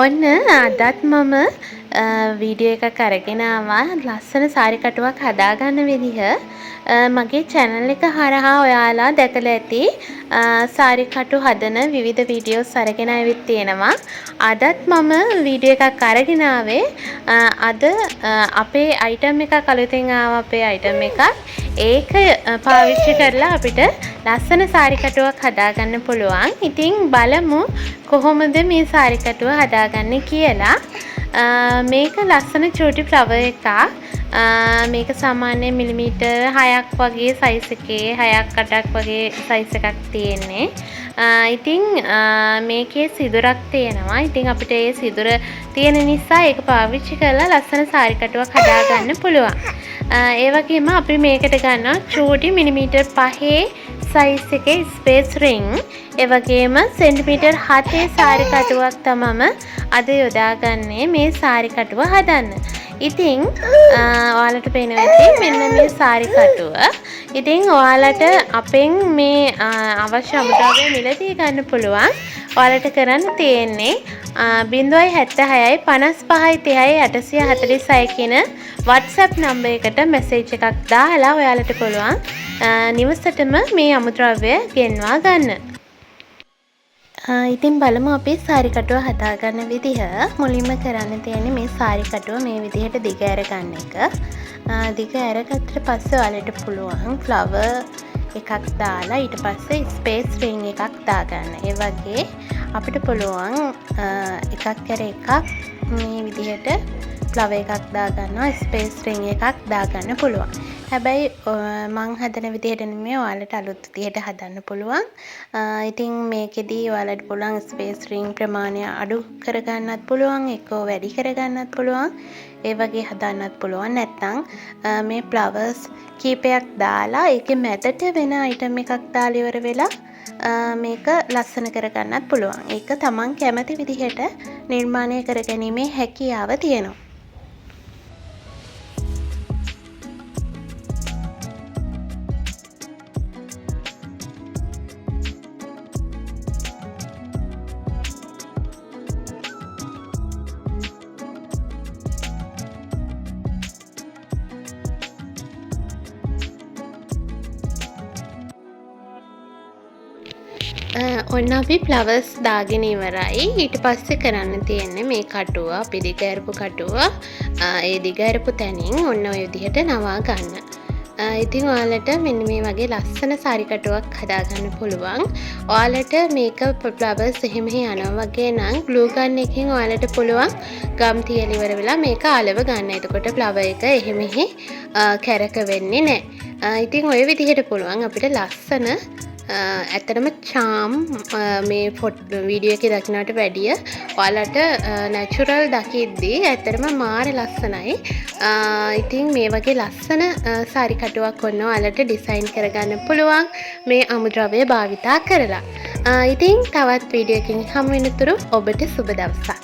ඔන්න අදත් මම වීඩියෝ එකක් අරගෙන ආවා ලස්සන සාරි කටුවක් හදාගන්න විදිහ. මගේ channel එක හරහා ඔයාලා දැකලා ඇති සාරි කටු හදන විවිධ වීඩියෝස් අරගෙන ආවිත් තියෙනවා. අදත් මම වීඩියෝ එකක් අරගෙන ආවේ අද අපේ item එකක් අලුතෙන් ආවා අපේ item එකක්. ඒක පාවිච්චි කරලා අපිට ලස්සන සාරි කටුවක් හදාගන්න පුළුවන්. ඉතින් බලමු කොහොමද මේ සාරි කටුව හදාගන්නේ කියලා. මේක ලස්සන චූටි ෆ්ලවර් එකක්. මේක සාමාන්‍ය මිලිමීටර් 6ක් වගේ සයිස් එකේ 6ක් 8ක් වගේ සයිස් එකක් තියෙන්නේ. ඉතින් මේකේ සිදුරක් තියෙනවා. ඉතින් අපිට ඒ සිදුර තියෙන නිසා ඒක පාවිච්චි කරලා ලස්සන සාරි කටුවක් හදාගන්න පුළුවන්. ඒ වගේම අපි මේකට ගන්නවා චූටි මිලිමීටර් 5 සයිස් එකේ ස්පේස් රින්. ඒ වගේම සෙන්ටිමීටර් 7 සාරි කටුවක් තමයි අද යොදාගන්නේ මේ සාරි කටුව හදන්න. ඉතින් ඔයාලට පේනවා ඇති මෙන්න මේ සාරි කටුව. ඉතින් ඔයාලට අපෙන් මේ අවශ්‍ය අමුද්‍රව්‍ය මිලදී ගන්න පුළුවන්. ඔයාලට කරන්න තියෙන්නේ 076යි 55යි 30යි 846 කියන WhatsApp නම්බර් එකට මැසේජ් එකක් දාලා ඔයාලට පුළුවන් නිවසටම මේ අමුද්‍රව්‍ය ගෙන්වා ගන්න. ඉතින් බලමු අපි සාරි කටුව හදාගන්න විදිහ. මුලින්ම කරන්න තියෙන්නේ මේ සාරි කටුව මේ විදිහට දිග ඇර ගන්න එක. දිග ඇරගත්තට පස්සේ ඔයාලට පුළුවන් ෆ්ලවර් එකක් දාලා ඊට පස්සේ ස්පේස් රින් එකක් දාගන්න. ඒ වගේ අපිට පුළුවන් එකක් කර එකක් මේ විදිහට ෆ්ලවර් එකක් දාගන්නවා, ස්පේස් රින් එකක් දාගන්න පුළුවන්. හැබැයි මං හදන විදිහට නෙමෙයි ඔයාලට අලුත් විදිහට හදන්න පුළුවන්. ඉතින් මේකෙදී ඔයාලට පුළුවන් ස්පේස් රින් ප්‍රමාණය අඩු කරගන්නත් පුළුවන්, එක්කෝ වැඩි කරගන්නත් පුළුවන්. ඒ වගේ හදන්නත් පුළුවන්. නැත්නම් මේ ෆ්ලවර්ස් කීපයක් දාලා ඒකේ මැදට වෙන අයිටම් එකක් දාලා ඉවර වෙලා මේක ලස්සන කරගන්නත් පුළුවන්. ඒක තමන් කැමති විදිහට නිර්මාණය කරගැනීමේ හැකියාව තියෙනවා. ඔන්න අපි ෆ්ලවර්ස් දාගෙන ඉවරයි. ඊට පස්සේ කරන්න තියෙන්නේ මේ කටුව අපි දිග ඇරපු කටුව ඒ දිග ඇරපු තැනින් ඔන්න ඔය විදිහට නවා ගන්න. ඉතින් ඔයාලට මෙන්න මේ වගේ ලස්සන සාරි කටුවක් හදාගන්න පුළුවන්. ඔයාලට මේක ෆ්ලවර්ස් එහෙම යනවා වගේ නම් ග්ලූ ගන් එකකින් ඔයාලට පුළුවන් ගම් තියලා ඉවර වෙලා මේක අලව ගන්න. එතකොට ෆ්ලවර් එක එහෙම කැරක වෙන්නේ නැහැ. ඉතින් ඔය විදිහට පුළුවන් අපිට ලස්සන ඇත්තටම චාම් මේ වීඩියෝ එකේ දකින්නට වැඩිය ඔයාලට නැචරල් දකිද්දී ඇත්තටම මාර ලස්සනයි. ඉතින් මේ වගේ ලස්සන සාරි කටුවක් ඔන්න ඔයාලට ඩිසයින් කරගන්න පුළුවන් මේ අමුද්‍රව්‍ය භාවිතා කරලා. ඉතින් තවත් වීඩියෝ එකකින් හමු වෙනතුරු ඔබට සුබ දවසක්.